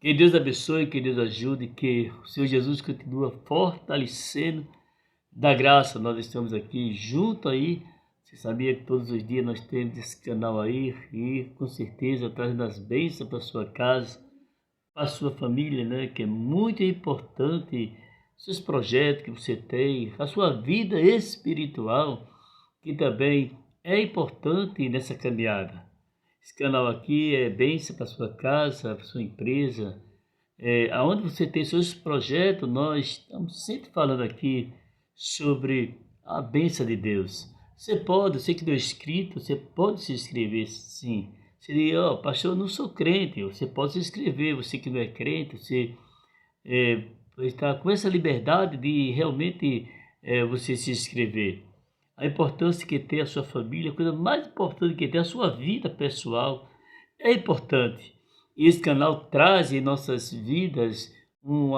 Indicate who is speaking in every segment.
Speaker 1: Que Deus abençoe, que Deus ajude, que o Senhor Jesus continua fortalecendo da graça. Nós estamos aqui junto aí. Você sabia que todos os dias nós temos esse canal aí e com certeza trazendo as bênçãos para sua casa, para sua família, né? Que é muito importante seus projetos que você tem, a sua vida espiritual, que também é importante nessa caminhada. Esse canal aqui é bênção para sua casa, para sua empresa. Aonde você tem seus projetos, nós estamos sempre falando aqui sobre a bênção de Deus. Você que deu inscrito, você pode se inscrever, sim. Você diz, pastor, eu não sou crente. Você pode se inscrever. Você que não é crente, você está com essa liberdade de realmente você se inscrever. A importância que tem a sua família, a coisa mais importante que tem a sua vida pessoal, é importante. E esse canal traz em nossas vidas um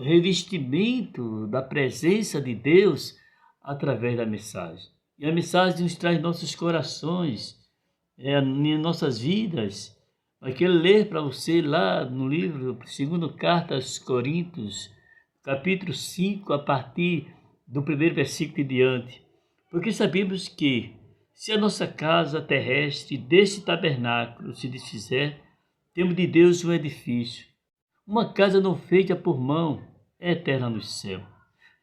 Speaker 1: revestimento da presença de Deus através da mensagem. E a mensagem nos traz nossos corações, em nossas vidas. Eu quero ler para você lá no livro, segundo carta aos Coríntios, capítulo 5, a partir do primeiro versículo em diante. Porque sabemos que, se a nossa casa terrestre deste tabernáculo se desfizer, temos de Deus um edifício, uma casa não feita por mão, é eterna no céu.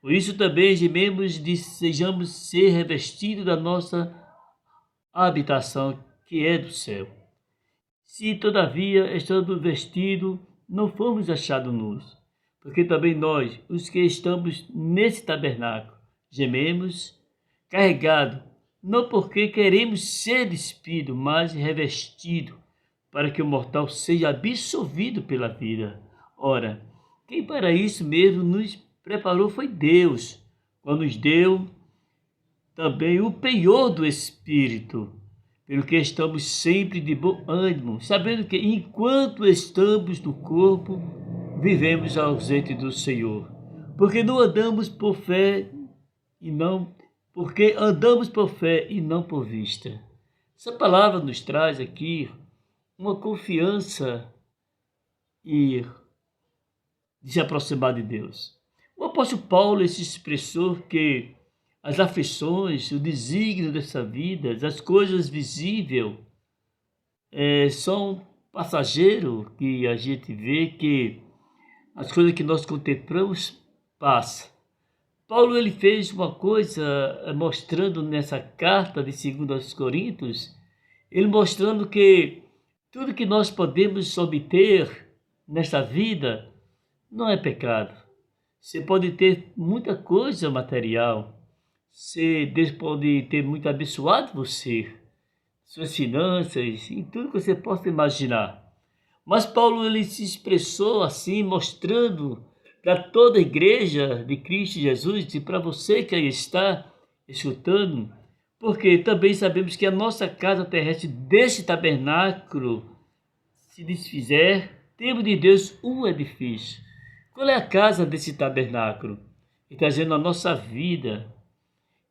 Speaker 1: Por isso também gememos, desejamos ser revestidos da nossa habitação, que é do céu. Se, todavia, estando vestidos, não fomos achados nus, porque também nós, os que estamos nesse tabernáculo, gememos, carregados, não porque queremos ser despido, mas revestido, para que o mortal seja absolvido pela vida. Ora, quem para isso mesmo nos preparou foi Deus, quando nos deu também o penhor do Espírito, pelo que estamos sempre de bom ânimo, sabendo que enquanto estamos no corpo, vivemos ausente do Senhor, porque andamos por fé e não por vista. Essa palavra nos traz aqui uma confiança e de se aproximar de Deus. O apóstolo Paulo se expressou que as aflições, o desígnio dessa vida, as coisas visíveis, são passageiros, que a gente vê que as coisas que nós contemplamos passam. Paulo ele fez uma coisa mostrando nessa carta de 2 aos Coríntios, ele mostrando que tudo que nós podemos obter nesta vida não é pecado. Você pode ter muita coisa material, Deus pode ter muito abençoado você, suas finanças e tudo que você possa imaginar. Mas Paulo ele se expressou assim, mostrando para toda a igreja de Cristo Jesus e para você que aí está escutando, porque também sabemos que a nossa casa terrestre deste tabernáculo se desfizer, temos de Deus um edifício. Qual é a casa desse tabernáculo? Ele está dizendo a nossa vida,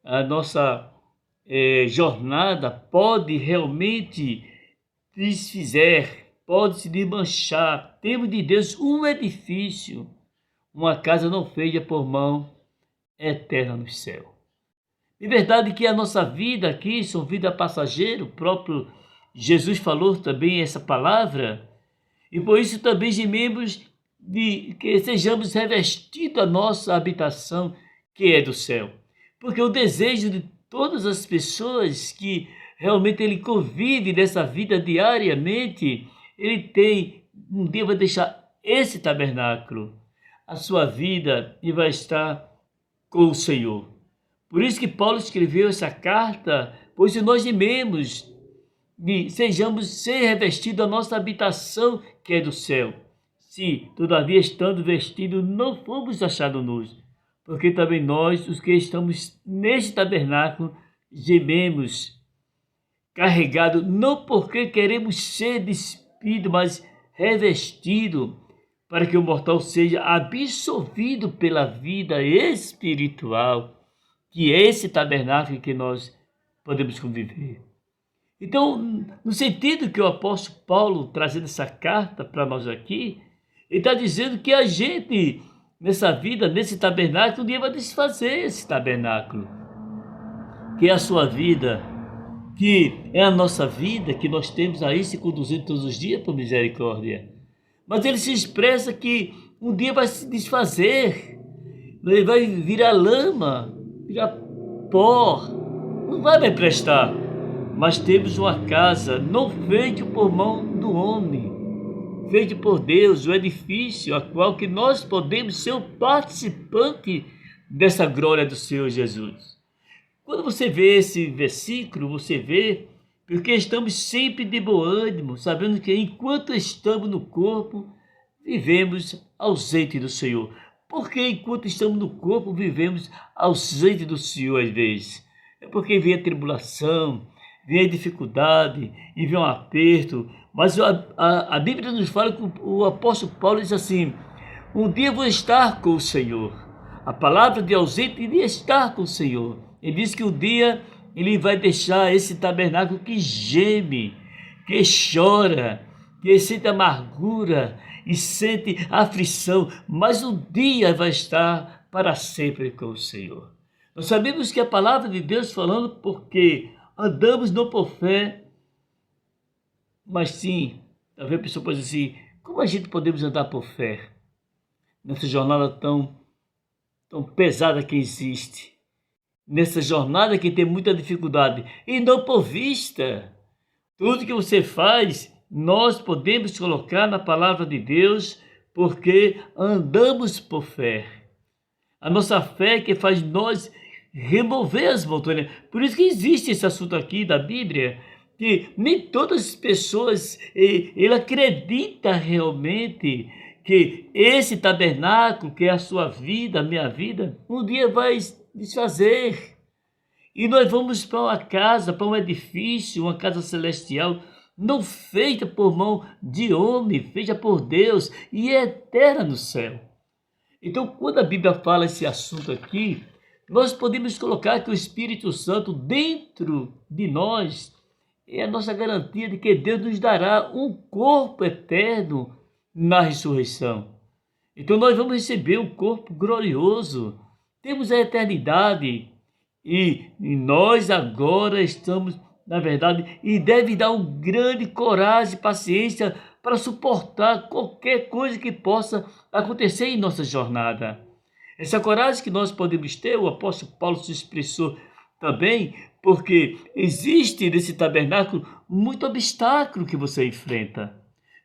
Speaker 1: a nossa jornada pode realmente desfizer, pode se desmanchar. Temos de Deus um edifício, uma casa não feita por mão, eterna no céu. De verdade que a nossa vida aqui são vida passageira, o próprio Jesus falou também essa palavra, e por isso também gememos de que sejamos revestidos da nossa habitação, que é do céu. Porque o desejo de todas as pessoas que realmente ele convive nessa vida diariamente, ele tem, um dia vai deixar esse tabernáculo, a sua vida, e vai estar com o Senhor. Por isso que Paulo escreveu essa carta, pois se nós gememos, sejamos ser revestidos da nossa habitação, que é do céu. Se, todavia, estando vestidos, não fomos achados nus, porque também nós, os que estamos neste tabernáculo, gememos, carregados, não porque queremos ser despidos, mas revestidos, para que o mortal seja absolvido pela vida espiritual, que é esse tabernáculo que nós podemos conviver. Então, no sentido que o apóstolo Paulo, trazendo essa carta para nós aqui, ele está dizendo que a gente, nessa vida, nesse tabernáculo, um dia vai desfazer esse tabernáculo, que é a sua vida, que é a nossa vida, que nós temos aí se conduzindo todos os dias por misericórdia. Mas ele se expressa que um dia vai se desfazer, ele vai virar lama, virar pó, não vai mais prestar. Mas temos uma casa não feita por mão do homem, feito por Deus, o edifício a qual que nós podemos ser o participante dessa glória do Senhor Jesus. Quando você vê esse versículo, você vê porque estamos sempre de bom ânimo, sabendo que enquanto estamos no corpo, vivemos ausente do Senhor. Porque enquanto estamos no corpo, vivemos ausente do Senhor às vezes. É porque vem a tribulação, vem a dificuldade e vem um aperto. Mas a Bíblia nos fala que o apóstolo Paulo diz assim: um dia vou estar com o Senhor. A palavra de ausente iria estar com o Senhor. Ele diz que um dia ele vai deixar esse tabernáculo que geme, que chora, que sente amargura e sente aflição, mas um dia vai estar para sempre com o Senhor. Nós sabemos que a palavra de Deus falando porque andamos não por fé, mas sim, talvez a pessoa pode dizer assim, como a gente podemos andar por fé nessa jornada tão pesada que existe, nessa jornada que tem muita dificuldade, e não por vista. Tudo que você faz, nós podemos colocar na palavra de Deus, porque andamos por fé. A nossa fé é que faz nós remover as montanhas. Por isso que existe esse assunto aqui da Bíblia, que nem todas as pessoas ele acredita realmente que esse tabernáculo, que é a sua vida, a minha vida, um dia vai desfazer. E nós vamos para uma casa, para um edifício, uma casa celestial, não feita por mão de homem, feita por Deus e é eterna no céu. Então, quando a Bíblia fala esse assunto aqui, nós podemos colocar que o Espírito Santo dentro de nós é a nossa garantia de que Deus nos dará um corpo eterno na ressurreição. Então nós vamos receber um corpo glorioso, temos a eternidade e nós agora estamos, na verdade, e deve dar um grande coragem e paciência para suportar qualquer coisa que possa acontecer em nossa jornada. Essa coragem que nós podemos ter, o apóstolo Paulo se expressou também, porque existe nesse tabernáculo muito obstáculo que você enfrenta.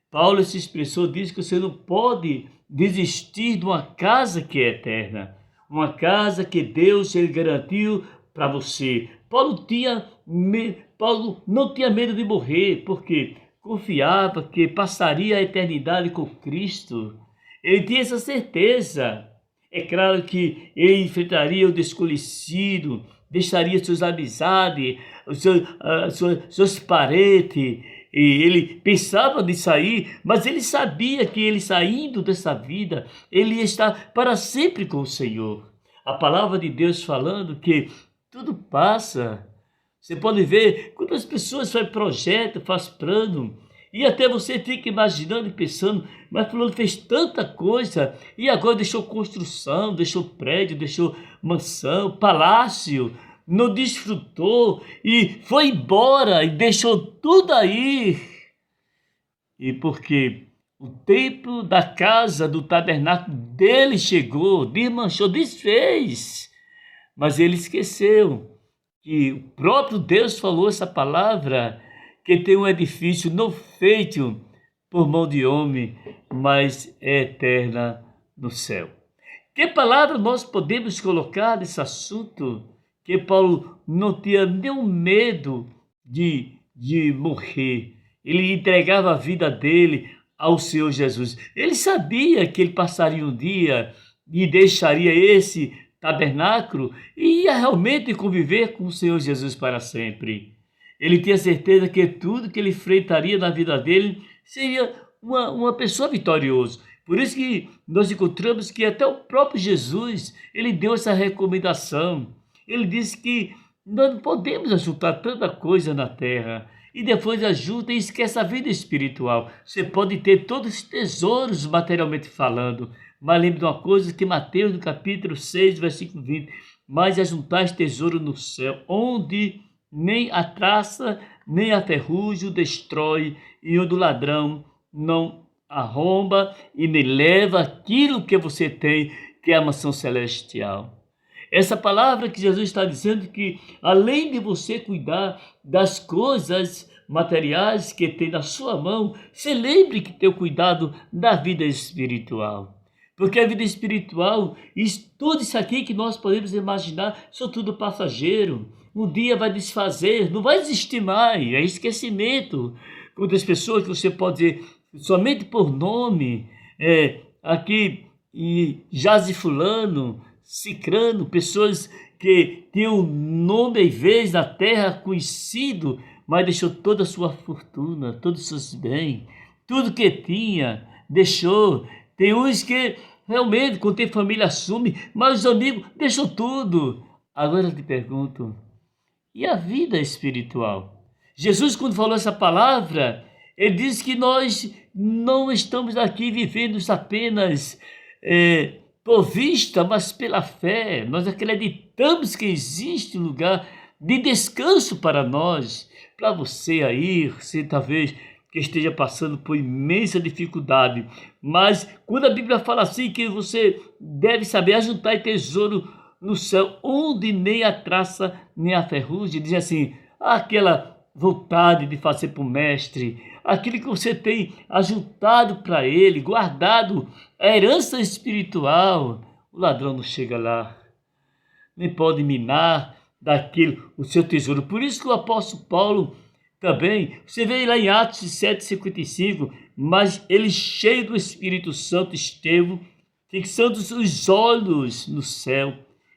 Speaker 1: Paulo se expressou, diz que você não pode desistir de uma casa que é eterna, uma casa que Deus ele garantiu para você. Paulo não tinha medo de morrer, porque confiava que passaria a eternidade com Cristo. Ele tinha essa certeza. É claro que ele enfrentaria o desconhecido, deixaria suas amizades, seus parentes, e ele pensava de sair, mas ele sabia que ele saindo dessa vida, ele ia estar para sempre com o Senhor. A palavra de Deus falando que tudo passa. Você pode ver quantas pessoas fazem projeto, faz plano, e até você fica imaginando e pensando, mas fulano fez tanta coisa, e agora deixou construção, deixou prédio, deixou mansão, palácio, não desfrutou e foi embora e deixou tudo aí. E porque o tempo da casa, do tabernáculo dele chegou, desmanchou, desfez, mas ele esqueceu que o próprio Deus falou essa palavra, que tem um edifício não feito por mão de homem, mas é eterna no céu. Que palavra nós podemos colocar nesse assunto? Que Paulo não tinha nenhum medo de morrer. Ele entregava a vida dele ao Senhor Jesus. Ele sabia que ele passaria um dia e deixaria esse tabernáculo e ia realmente conviver com o Senhor Jesus para sempre. Ele tinha certeza que tudo que ele enfrentaria na vida dele seria uma pessoa vitoriosa. Por isso que nós encontramos que até o próprio Jesus, ele deu essa recomendação. Ele disse que nós não podemos ajuntar tanta coisa na terra, e depois ajuda e esquece a vida espiritual. Você pode ter todos os tesouros materialmente falando, mas lembre de uma coisa que Mateus, no capítulo 6, versículo 20, mas ajuntais tesouro no céu, onde nem a traça, nem a ferrugem o destrói, e onde o ladrão não arromba e nem leva aquilo que você tem, que é a mansão celestial. Essa palavra que Jesus está dizendo que, além de você cuidar das coisas materiais que tem na sua mão, se lembre que tem o cuidado da vida espiritual. Porque a vida espiritual, tudo isso aqui que nós podemos imaginar, são tudo passageiro. Um dia vai desfazer, não vai existir mais, é esquecimento. Quantas pessoas que você pode dizer somente por nome, aqui e jaz fulano, cicrano, pessoas que tinham nome e vez na terra conhecido, mas deixou toda a sua fortuna, todos os seus bens, tudo que tinha, deixou. Tem uns que realmente, quando tem família, assume, mas os amigos deixam tudo. Agora eu te pergunto, e a vida espiritual? Jesus, quando falou essa palavra, ele disse que nós não estamos aqui vivendo apenas por vista, mas pela fé. Nós acreditamos que existe um lugar de descanso para nós, para você aí, você talvez que esteja passando por imensa dificuldade. Mas quando a Bíblia fala assim, que você deve saber ajuntar tesouro no céu, onde nem a traça, nem a ferrugem, diz assim, aquela vontade de fazer para o mestre, aquilo que você tem ajuntado para ele, guardado, a herança espiritual, o ladrão não chega lá, nem pode minar daquilo o seu tesouro. Por isso que o apóstolo Paulo também, você vê lá em Atos 7,55, mas ele cheio do Espírito Santo esteve fixando os olhos no céu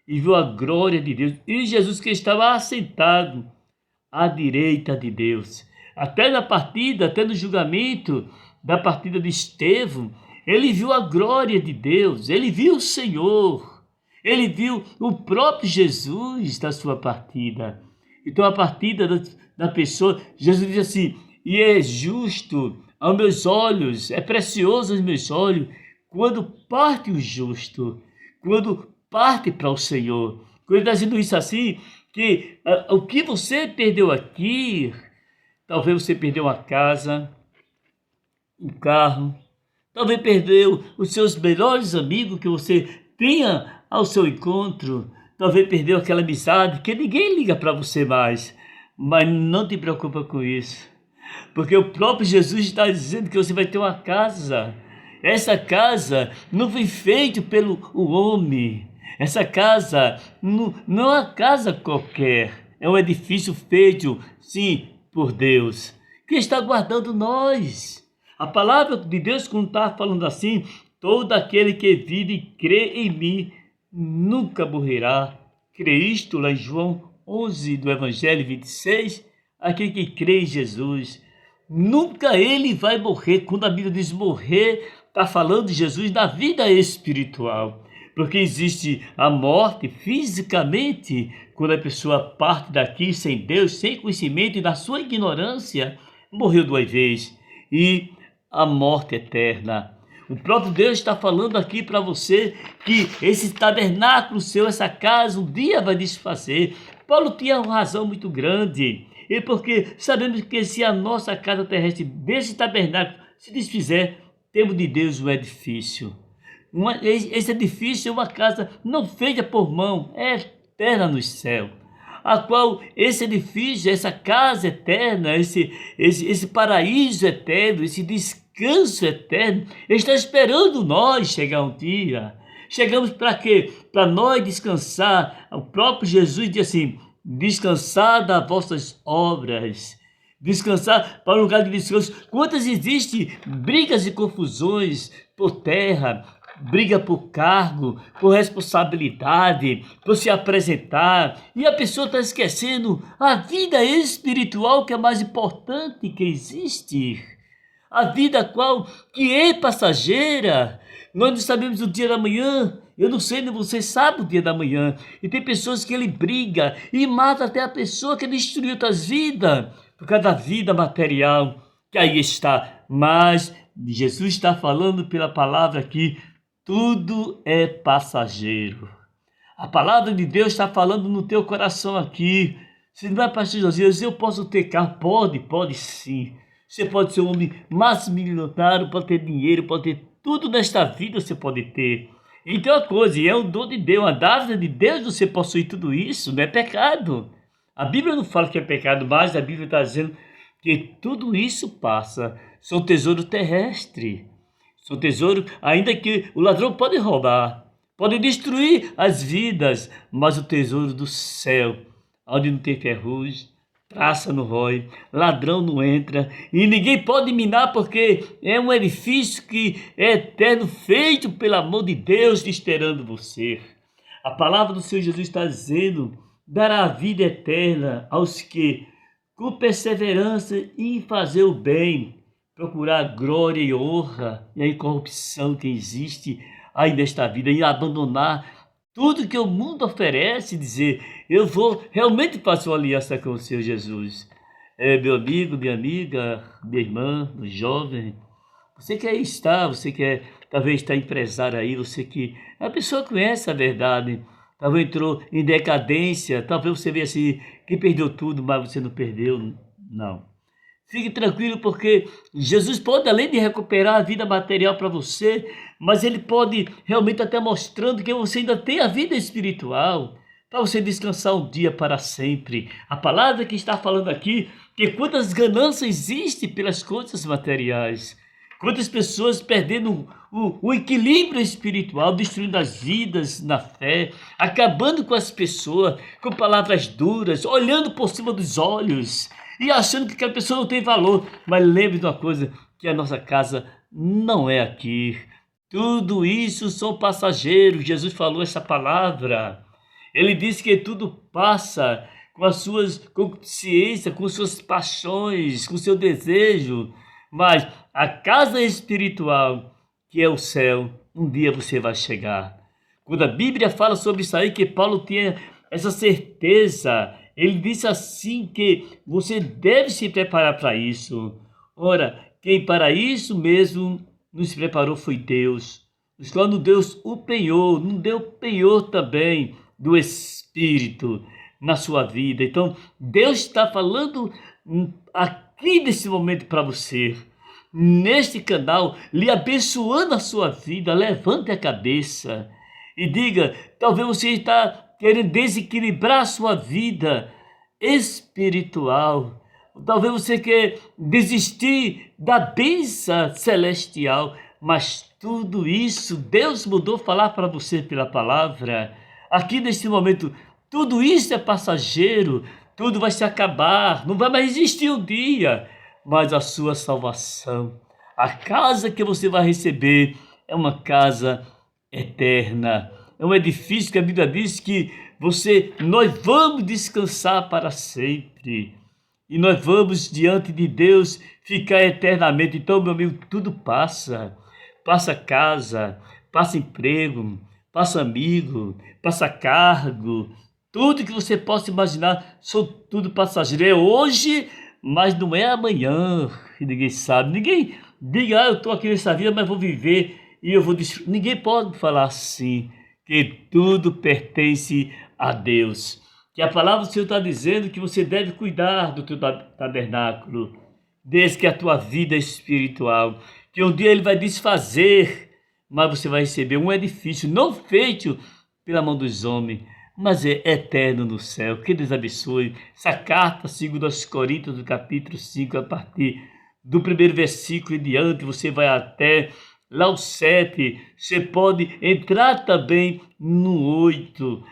Speaker 1: e viu a glória de Deus, e Jesus que estava assentado à direita de Deus. Até na partida, até no julgamento da partida de Estevão, ele viu a glória de Deus, ele viu o Senhor, ele viu o próprio Jesus da sua partida. Então a partida da pessoa, Jesus diz assim, e é justo aos meus olhos, é precioso aos meus olhos, quando parte o justo, quando parte para o Senhor. Quando ele está dizendo isso assim, que o que você perdeu aqui, talvez você perdeu uma casa, um carro, talvez perdeu os seus melhores amigos que você tinha ao seu encontro, talvez perdeu aquela amizade que ninguém liga para você mais, mas não te preocupa com isso, porque o próprio Jesus está dizendo que você vai ter uma casa. Essa casa não foi feita pelo homem, essa casa não é uma casa qualquer, é um edifício feito, sim, por Deus, que está guardando nós. A palavra de Deus, quando está falando assim, todo aquele que vive e crê em mim, nunca morrerá. Cristo, lá em João 11, do Evangelho 26, aquele que crê em Jesus, nunca ele vai morrer. Quando a Bíblia diz morrer, está falando de Jesus na vida espiritual. Porque existe a morte fisicamente, quando a pessoa parte daqui sem Deus, sem conhecimento e na sua ignorância, morreu de uma vez. E a morte eterna. O próprio Deus está falando aqui para você que esse tabernáculo seu, essa casa, um dia vai desfazer. Paulo tinha uma razão muito grande. E porque sabemos que se a nossa casa terrestre desse tabernáculo se desfizer, temos de Deus um edifício. Esse edifício é uma casa não feita por mão, é eterna no céu. A qual esse edifício, essa casa eterna, esse paraíso eterno, esse descanso eterno, está esperando nós chegar um dia. Chegamos para quê? Para nós descansar. O próprio Jesus diz assim, descansar das vossas obras, descansar para um lugar de descanso. Quantas existem brigas e confusões por terra, briga por cargo, por responsabilidade, por se apresentar, e a pessoa está esquecendo a vida espiritual, que é a mais importante que existe, a vida qual que é passageira. Nós não sabemos o dia da manhã, eu não sei, nem você sabe o dia da manhã, e tem pessoas que ele briga e mata até a pessoa que destruiu outras vidas, por causa da vida material que aí está. Mas Jesus está falando pela palavra aqui, tudo é passageiro. A palavra de Deus está falando no teu coração aqui. Se não é pastor Josias, eu posso ter carro? Pode sim. Você pode ser um homem mais milionário, pode ter dinheiro, pode ter tudo nesta vida, você pode ter. Então a coisa, é um dom de Deus, uma dádiva de Deus você possuir tudo isso, não é pecado. A Bíblia não fala que é pecado, mas a Bíblia está dizendo que tudo isso passa. São tesouro terrestre. São tesouro, ainda que o ladrão pode roubar, pode destruir as vidas, mas o tesouro do céu, onde não tem ferrugem, traça não rói, ladrão não entra, e ninguém pode minar, porque é um edifício que é eterno, feito pelo amor de Deus, esperando você. A palavra do Senhor Jesus está dizendo, dará a vida eterna aos que, com perseverança em fazer o bem, procurar glória e honra e a incorrupção que existe aí nesta vida, e abandonar tudo que o mundo oferece, dizer, eu vou realmente fazer uma aliança com o Senhor Jesus. Meu amigo, minha amiga, minha irmã, jovem, você que aí está, você que talvez está empresário aí, você que é uma pessoa que conhece a verdade, talvez entrou em decadência, talvez você veja assim, que perdeu tudo, mas você não perdeu, não. Fique tranquilo, porque Jesus pode, além de recuperar a vida material para você, mas Ele pode realmente até mostrando que você ainda tem a vida espiritual, para você descansar um dia para sempre. A palavra que está falando aqui, que quantas ganâncias existem pelas coisas materiais, quantas pessoas perdendo o equilíbrio espiritual, destruindo as vidas na fé, acabando com as pessoas, com palavras duras, olhando por cima dos olhos, e achando que aquela pessoa não tem valor. Mas lembre de uma coisa, que a nossa casa não é aqui. Tudo isso são passageiros. Jesus falou essa palavra. Ele disse que tudo passa com as suas consciências, com suas paixões, com seu desejo. Mas a casa espiritual, que é o céu, um dia você vai chegar. Quando a Bíblia fala sobre isso aí, que Paulo tinha essa certeza, ele disse assim que você deve se preparar para isso. Ora, quem para isso mesmo nos preparou foi Deus. Quando Deus o penhor, não deu penhor também do Espírito na sua vida. Então, Deus está falando aqui nesse momento para você, neste canal, lhe abençoando a sua vida. Levante a cabeça e diga, talvez você está querendo desequilibrar a sua vida espiritual. Talvez você quer desistir da bênção celestial, mas tudo isso Deus mudou falar para você pela palavra. Aqui neste momento, tudo isso é passageiro, tudo vai se acabar, não vai mais existir um dia, mas a sua salvação, a casa que você vai receber é uma casa eterna, é um edifício que a Bíblia diz que nós vamos descansar para sempre. E nós vamos diante de Deus ficar eternamente. Então, meu amigo, tudo passa. Passa casa, passa emprego, passa amigo, passa cargo. Tudo que você possa imaginar, são tudo passageiro. É hoje, mas não é amanhã. E ninguém sabe. Ninguém diga, eu estou aqui nessa vida, mas vou viver e eu vou destruir. Ninguém pode falar assim, que tudo pertence a Deus. Que a palavra do Senhor está dizendo que você deve cuidar do teu tabernáculo, desde que a tua vida é espiritual, que um dia ele vai desfazer, mas você vai receber um edifício não feito pela mão dos homens, mas é eterno no céu. Que Deus abençoe. Essa carta, segundo aos Coríntios, do capítulo 5, a partir do primeiro versículo em diante, você vai até lá o 7, você pode entrar também no 8,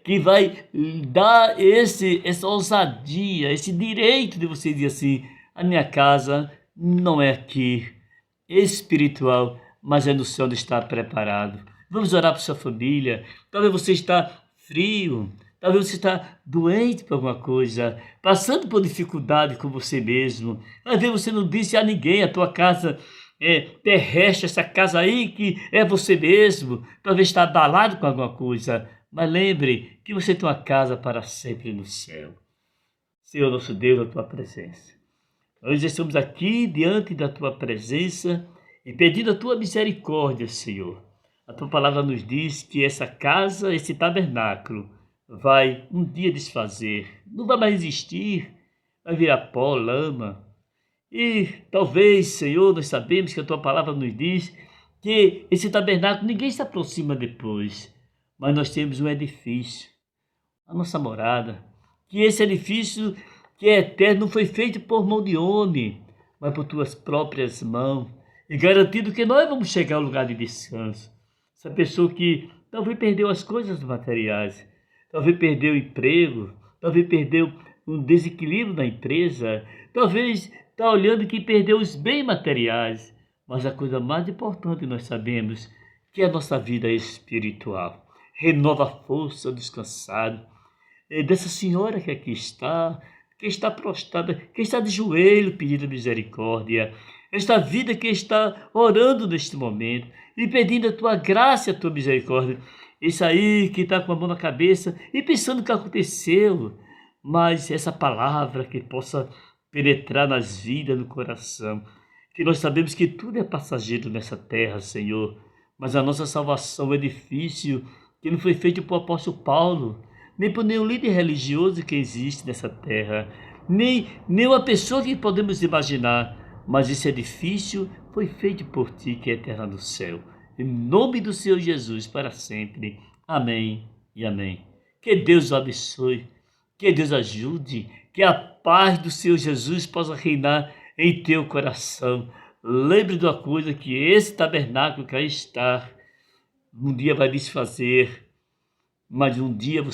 Speaker 1: que vai dar essa ousadia, esse direito de você dizer assim, a minha casa não é aqui, espiritual, mas é no céu onde está preparado. Vamos orar para sua família. Talvez você está frio, talvez você está doente por alguma coisa, passando por dificuldade com você mesmo. Às vezes você não disse a ninguém, a tua casa terrestre, essa casa aí que é você mesmo, talvez está abalado com alguma coisa, mas lembre que você tem uma casa para sempre no céu. Senhor nosso Deus, a tua presença. Nós estamos aqui diante da Tua presença e pedindo a Tua misericórdia, Senhor. A Tua palavra nos diz que essa casa, esse tabernáculo, vai um dia desfazer, não vai mais existir, vai virar pó, lama. E talvez, Senhor, nós sabemos que a Tua palavra nos diz que esse tabernáculo ninguém se aproxima depois, mas nós temos um edifício, a nossa morada, que esse edifício que é eterno não foi feito por mão de homem, mas por tuas próprias mãos, e garantido que nós vamos chegar ao lugar de descanso. Essa pessoa que talvez perdeu as coisas materiais, talvez perdeu o emprego, talvez perdeu um desequilíbrio na empresa, talvez está olhando que perdeu os bens materiais, mas a coisa mais importante nós sabemos que é a nossa vida espiritual. Renova a força dos cansados, dessa senhora que está prostrada, que está de joelho pedindo misericórdia, esta vida que está orando neste momento e pedindo a tua graça e a tua misericórdia. Isso aí que está com a mão na cabeça e pensando o que aconteceu, mas essa palavra que possa penetrar nas vidas, no coração, que nós sabemos que tudo é passageiro nessa terra, Senhor, mas a nossa salvação é difícil, que não foi feito por apóstolo Paulo, nem por nenhum líder religioso que existe nessa terra, nem uma pessoa que podemos imaginar, mas esse edifício foi feito por ti, que é eterna no céu. Em nome do Senhor Jesus, para sempre. Amém e amém. Que Deus o abençoe, que Deus ajude, que a paz do Senhor Jesus possa reinar em teu coração. Lembre de uma coisa, que esse tabernáculo que aí está, um dia vai desfazer, mas um dia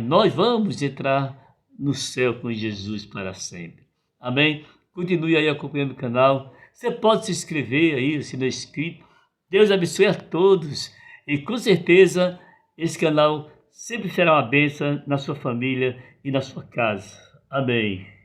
Speaker 1: nós vamos entrar no céu com Jesus para sempre. Amém? Continue aí acompanhando o canal. Você pode se inscrever aí, se não é inscrito. Deus abençoe a todos. E com certeza esse canal sempre será uma bênção na sua família e na sua casa. Amém.